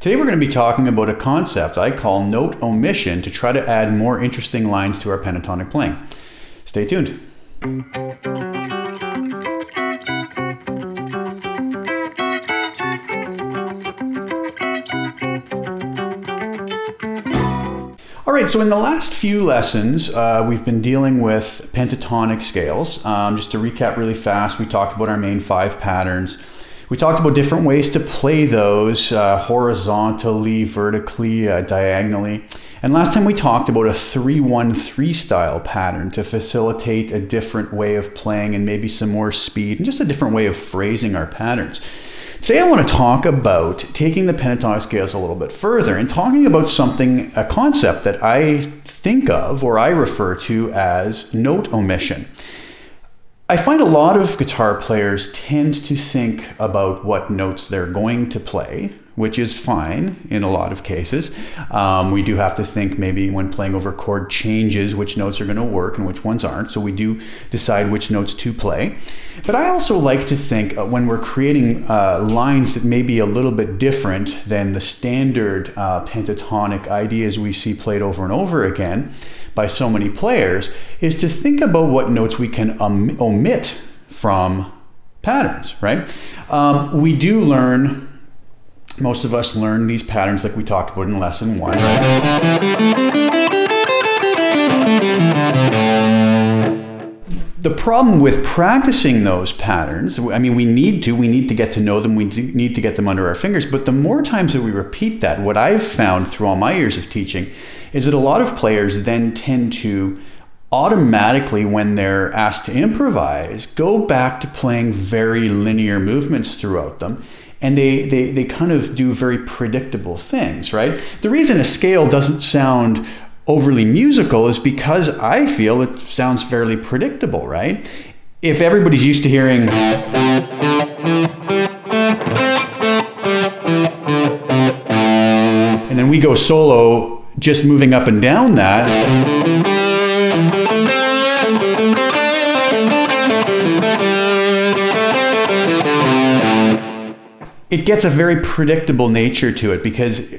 Today we're going to be talking about a concept I call note omission to try to add more interesting lines to our pentatonic playing. Stay tuned. All right, so in the last few lessons, we've been dealing with pentatonic scales. Just to recap really fast, we talked about our main 5 patterns. We talked about different ways to play those horizontally, vertically, diagonally. And last time we talked about a 3-1-3 style pattern to facilitate a different way of playing and maybe some more speed and just a different way of phrasing our patterns. Today I want to talk about taking the pentatonic scales a little bit further and talking about a concept that I think of or I refer to as note omission. I find a lot of guitar players tend to think about what notes they're going to play, which is fine in a lot of cases. We do have to think maybe when playing over chord changes, which notes are going to work and which ones aren't. So we do decide which notes to play. But I also like to think when we're creating lines that may be a little bit different than the standard pentatonic ideas we see played over and over again by so many players, is to think about what notes we can omit from patterns, right? We do learn, most of us learn these patterns like we talked about in lesson 1, right? The problem with practicing those patterns, I mean, we need to get to know them, we need to get them under our fingers, but the more times that we repeat that, what I've found through all my years of teaching is that a lot of players then tend to automatically, when they're asked to improvise, go back to playing very linear movements throughout them. And they kind of do very predictable things, right? The reason a scale doesn't sound overly musical is because I feel it sounds fairly predictable, right? If everybody's used to hearing and then we go solo just moving up and down that, it gets a very predictable nature to it because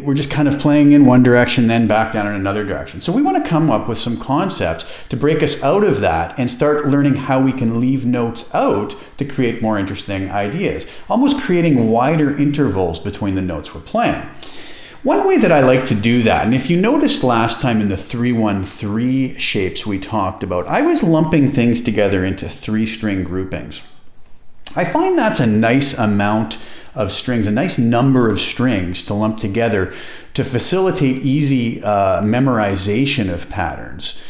we're just kind of playing in one direction, then back down in another direction. So we want to come up with some concepts to break us out of that and start learning how we can leave notes out to create more interesting ideas, almost creating wider intervals between the notes we're playing. One way that I like to do that, and if you noticed last time in the 3-1-3 shapes we talked about, I was lumping things together into 3-string groupings. I find that's a nice amount of strings, a nice number of strings to lump together to facilitate easy memorization of patterns.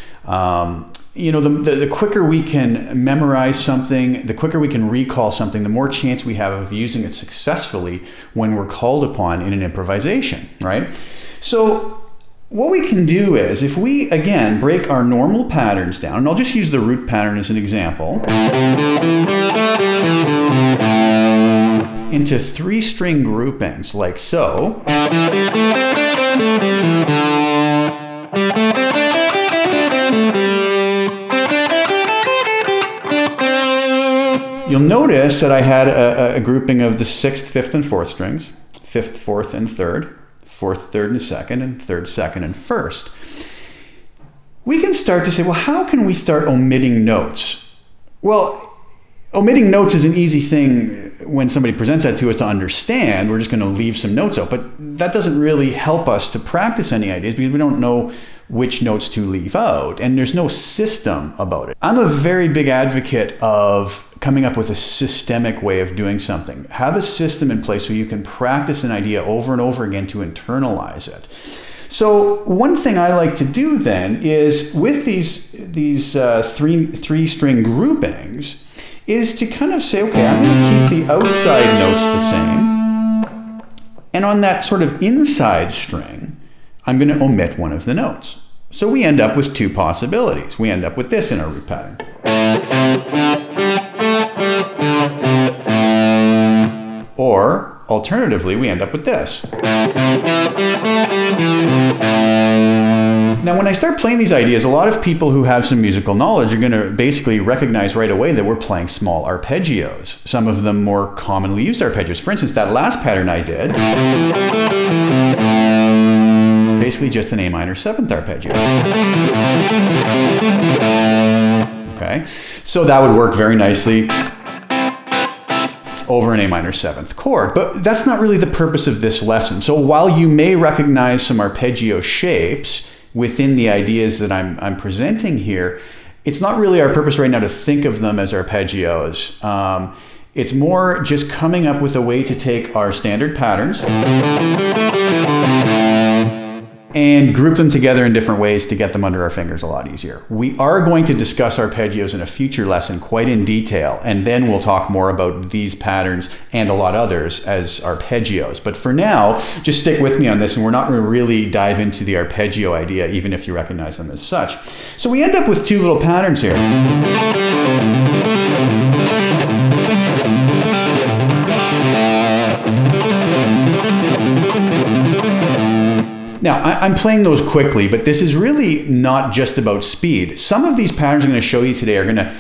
The quicker we can memorize something, the quicker we can recall something, the more chance we have of using it successfully when we're called upon in an improvisation, right? So what we can do is, if we, again, break our normal patterns down, and I'll just use the root pattern as an example, into 3-string groupings, like so. You'll notice that I had a grouping of the 6th, 5th, and 4th strings, 5th, 4th, and 3rd, 4th, 3rd, and 2nd, and 3rd, 2nd, and 1st. We can start to say, well, how can we start omitting notes? Well, omitting notes is an easy thing when somebody presents that to us to understand. We're just going to leave some notes out, but that doesn't really help us to practice any ideas because we don't know which notes to leave out, and there's no system about it. I'm a very big advocate of coming up with a systemic way of doing something. Have a system in place so you can practice an idea over and over again to internalize it. So one thing I like to do then is with these 3-string groupings is to kind of say, okay, I'm going to keep the outside notes the same, and on that sort of inside string, I'm going to omit one of the notes. So we end up with 2 possibilities. We end up with this in our root pattern. Or, alternatively, we end up with this. Now, when I start playing these ideas, a lot of people who have some musical knowledge are going to basically recognize right away that we're playing small arpeggios. Some of them more commonly used arpeggios. For instance, that last pattern I did, it's basically just an A minor 7th arpeggio. Okay, so that would work very nicely over an A minor 7th chord, but that's not really the purpose of this lesson. So while you may recognize some arpeggio shapes within the ideas that I'm presenting here, it's not really our purpose right now to think of them as arpeggios. It's more just coming up with a way to take our standard patterns and group them together in different ways to get them under our fingers a lot easier. We are going to discuss arpeggios in a future lesson quite in detail, and then we'll talk more about these patterns and a lot others as arpeggios. But for now, just stick with me on this, and we're not going to really dive into the arpeggio idea, even if you recognize them as such. So we end up with two little patterns here. Now, I'm playing those quickly, but this is really not just about speed. Some of these patterns I'm going to show you today are going to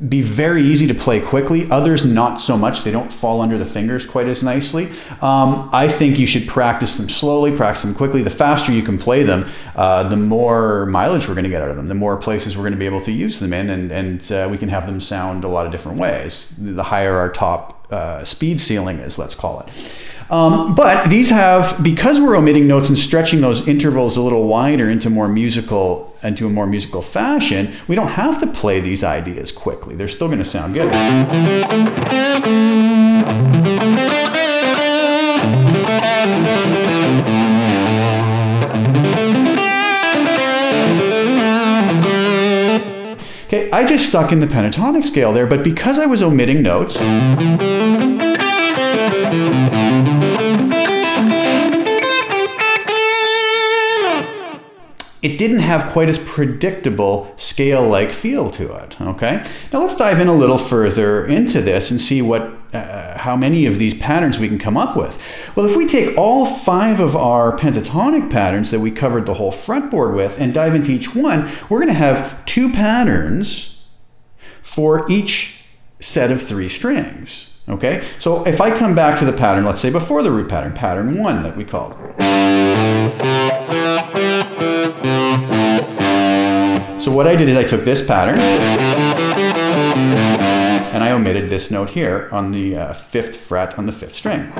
be very easy to play quickly. Others, not so much. They don't fall under the fingers quite as nicely. I think you should practice them slowly, practice them quickly. The faster you can play them, the more mileage we're going to get out of them, the more places we're going to be able to use them in, and we can have them sound a lot of different ways. The higher our top speed ceiling is, let's call it. But these have, because we're omitting notes and stretching those intervals a little wider into a more musical fashion, we don't have to play these ideas quickly. They're still going to sound good. Okay, I just stuck in the pentatonic scale there, but because I was omitting notes, it didn't have quite as predictable scale-like feel to it, okay? Now let's dive in a little further into this and see how many of these patterns we can come up with. Well, if we take all 5 of our pentatonic patterns that we covered the whole fretboard with and dive into each one, we're going to have 2 patterns for each set of 3 strings, okay? So if I come back to the pattern, let's say before the root pattern, pattern 1 that we called. So what I did is I took this pattern and I omitted this note here on the 5th fret on the 5th string.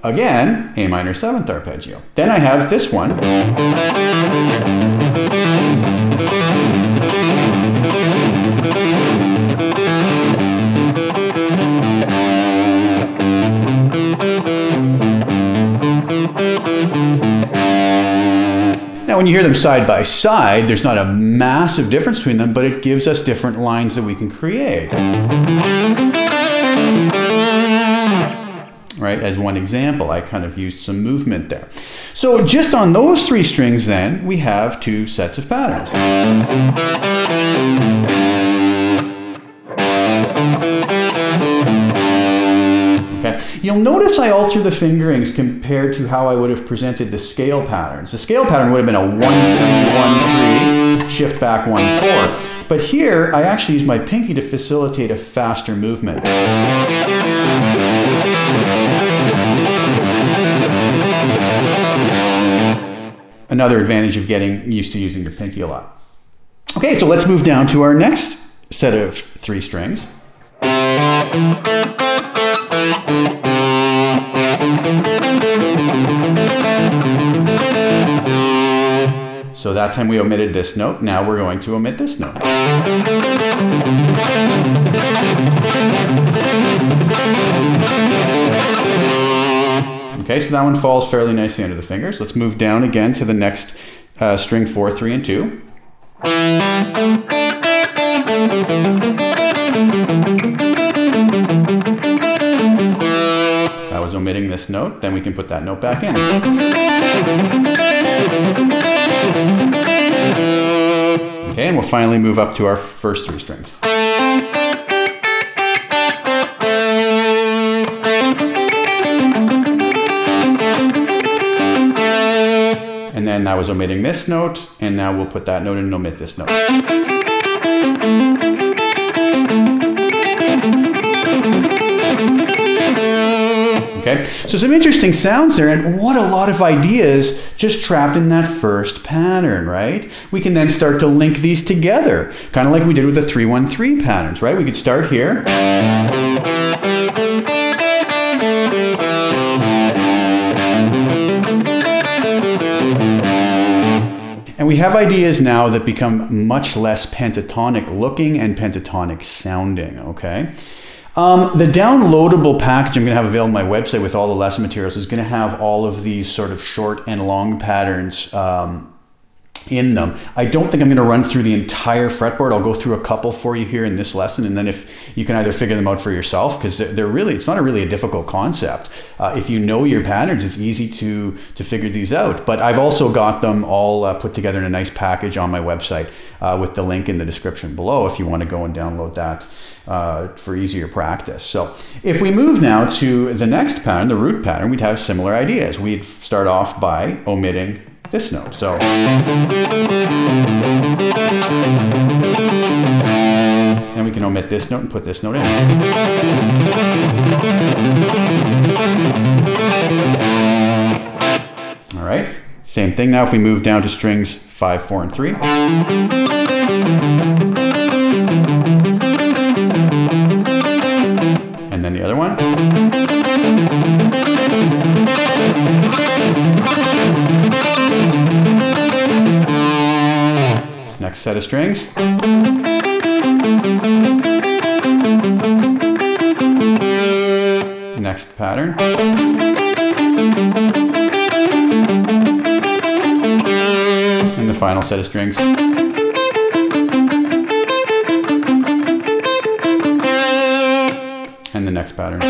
Again, A minor 7th arpeggio. Then I have this one. Now, when you hear them side by side, there's not a massive difference between them, but it gives us different lines that we can create. Right, as one example, I kind of used some movement there. So just on those 3 strings then, we have 2 sets of patterns. Okay. You'll notice I alter the fingerings compared to how I would have presented the scale patterns. The scale pattern would have been a 1-3-1-3, shift back 1-4. But here, I actually use my pinky to facilitate a faster movement. Another advantage of getting used to using your pinky a lot. Okay, so let's move down to our next set of 3 strings. So that time we omitted this note. Now we're going to omit this note. Okay, so that one falls fairly nicely under the fingers. Let's move down again to the next string 4, 3, and 2. I was omitting this note, then we can put that note back in. Okay, and we'll finally move up to our first 3 strings. then I was omitting this note, and now we'll put that note in and omit this note. Okay, so some interesting sounds there, and what a lot of ideas just trapped in that first pattern, right? We can then start to link these together, kind of like we did with the 3-1-3 patterns, right? We could start here. And we have ideas now that become much less pentatonic looking and pentatonic sounding, okay? The downloadable package I'm going to have available on my website with all the lesson materials is going to have all of these sort of short and long patterns in them. I don't think I'm going to run through the entire fretboard. I'll go through a couple for you here in this lesson, and then if you can either figure them out for yourself, because it's not really a difficult concept. If you know your patterns, it's easy to figure these out. But I've also got them all put together in a nice package on my website with the link in the description below if you want to go and download that for easier practice. So if we move now to the next pattern, the root pattern, we'd have similar ideas. We'd start off by omitting this note. So and we can omit this note and put this note in. All right, same thing now if we move down to strings 5, 4, and 3. And then the other one. Next set of strings. Next pattern. And the final set of strings. And the next pattern.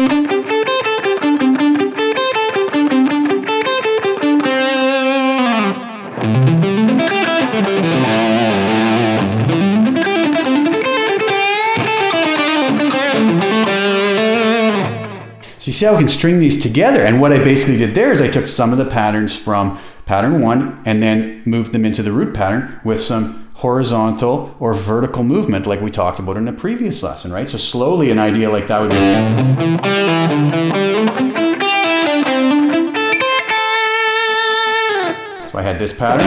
So you see how we can string these together, and what I basically did there is I took some of the patterns from pattern 1 and then moved them into the root pattern with some horizontal or vertical movement like we talked about in a previous lesson, right? So slowly an idea like that would be... So I had this pattern.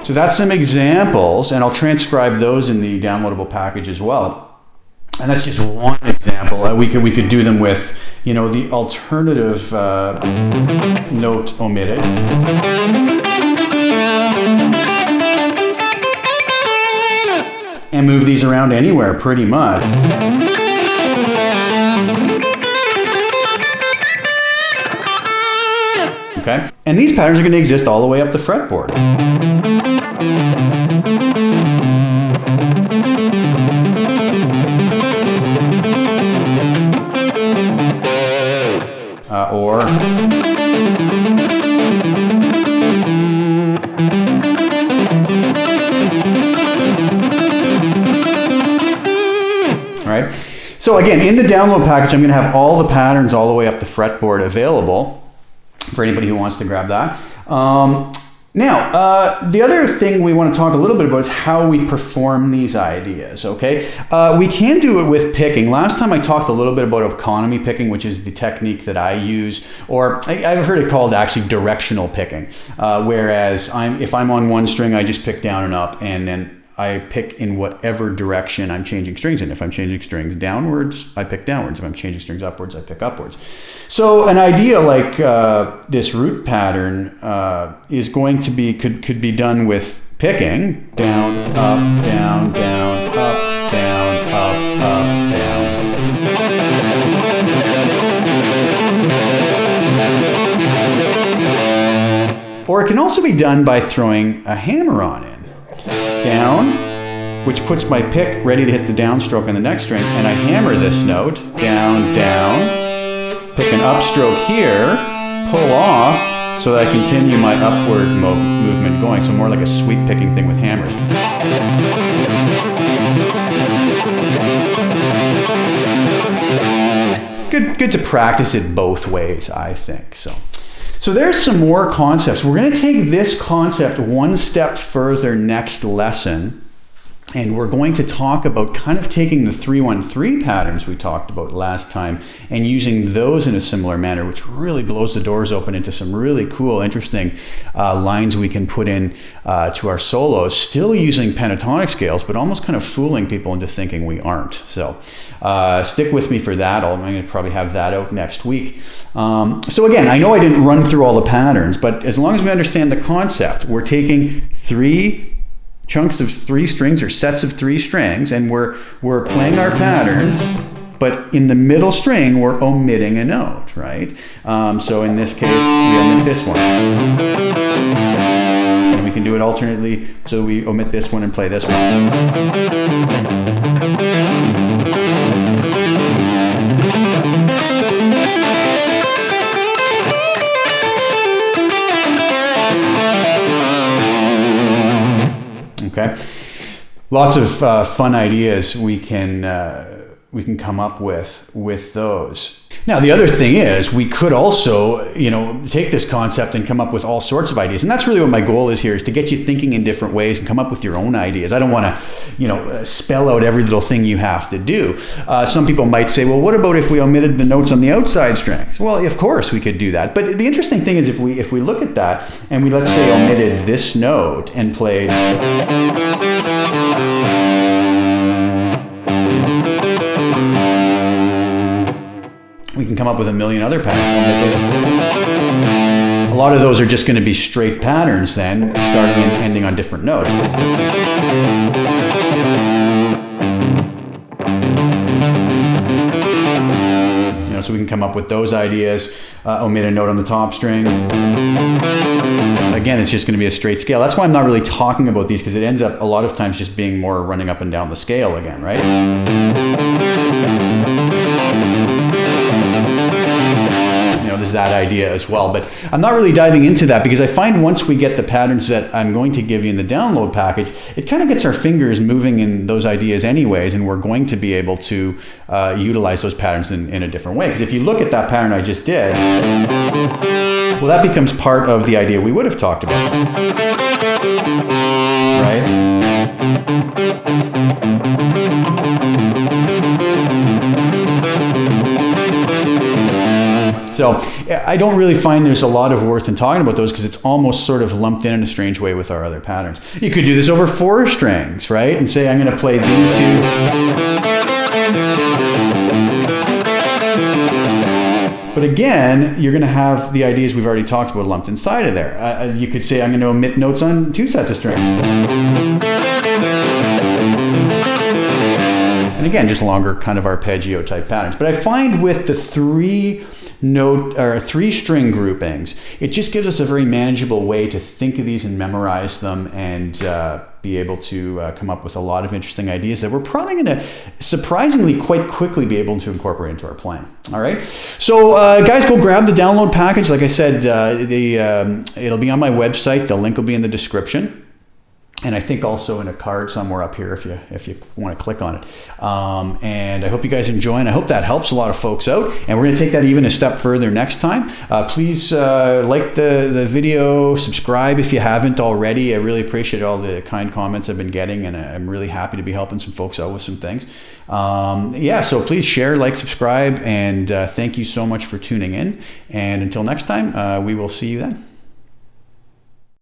So that's some examples, and I'll transcribe those in the downloadable package as well. And that's just one example. We could do them with, the alternative note omitted. And move these around anywhere, pretty much. Okay? And these patterns are going to exist all the way up the fretboard. Or all right. So again, in the download package, I'm going to have all the patterns all the way up the fretboard available for anybody who wants to grab that. Now, the other thing we want to talk a little bit about is how we perform these ideas, okay? We can do it with picking. Last time I talked a little bit about economy picking, which is the technique that I use, or I've heard it called actually directional picking, whereas if I'm on one string, I just pick down and up, and then I pick in whatever direction I'm changing strings in. If I'm changing strings downwards, I pick downwards. If I'm changing strings upwards, I pick upwards. So an idea like this root pattern is going to be, could be done with picking down, up, down, down, up, down, up, down. Or it can also be done by throwing a hammer on it. Down, which puts my pick ready to hit the downstroke on the next string, and I hammer this note, down, down, pick an upstroke here, pull off, so that I continue my upward movement going, so more like a sweep picking thing with hammers. Good to practice it both ways, I think. So there's some more concepts. We're going to take this concept one step further next lesson. And we're going to talk about kind of taking the 3-1-3 patterns we talked about last time and using those in a similar manner, which really blows the doors open into some really cool, interesting lines we can put in to our solos, still using pentatonic scales, but almost kind of fooling people into thinking we aren't. So stick with me for that. I'm going to probably have that out next week. So again, I know I didn't run through all the patterns, but as long as we understand the concept, we're taking 3 chunks of 3 strings or sets of 3 strings, and we're playing our patterns, but in the middle string we're omitting a note, right? So in this case we omit this one, and we can do it alternately, so we omit this one and play this one. Okay, lots of fun ideas we can come up with those. Now, the other thing is we could also, take this concept and come up with all sorts of ideas. And that's really what my goal is here, is to get you thinking in different ways and come up with your own ideas. I don't want to, spell out every little thing you have to do. Some people might say, well, what about if we omitted the notes on the outside strings? Well, of course we could do that. But the interesting thing is if we look at that and we, let's say, omitted this note and played we can come up with a million other patterns. A lot of those are just going to be straight patterns then, starting and ending on different notes. So we can come up with those ideas, omit a note on the top string. Again, it's just going to be a straight scale. That's why I'm not really talking about these, because it ends up a lot of times just being more running up and down the scale again, right? There's that idea as well, but I'm not really diving into that because I find once we get the patterns that I'm going to give you in the download package, it kind of gets our fingers moving in those ideas anyways, and we're going to be able to utilize those patterns in a different way. Because if you look at that pattern I just did, well, that becomes part of the idea we would have talked about, right? So I don't really find there's a lot of worth in talking about those because it's almost sort of lumped in a strange way with our other patterns. You could do this over 4 strings, right? And say I'm going to play these 2. But again, you're going to have the ideas we've already talked about lumped inside of there. You could say I'm going to omit notes on 2 sets of strings. And again, just longer kind of arpeggio type patterns. But I find with the 3 string groupings, it just gives us a very manageable way to think of these and memorize them and be able to come up with a lot of interesting ideas that we're probably going to surprisingly quite quickly be able to incorporate into our playing. All right. So guys, go grab the download package. Like I said, it'll be on my website. The link will be in the description. And I think also in a card somewhere up here if you want to click on it. And I hope you guys enjoy, and I hope that helps a lot of folks out. And we're going to take that even a step further next time. Please like the video, subscribe if you haven't already. I really appreciate all the kind comments I've been getting, and I'm really happy to be helping some folks out with some things. So please share, like, subscribe, and thank you so much for tuning in. And until next time, we will see you then.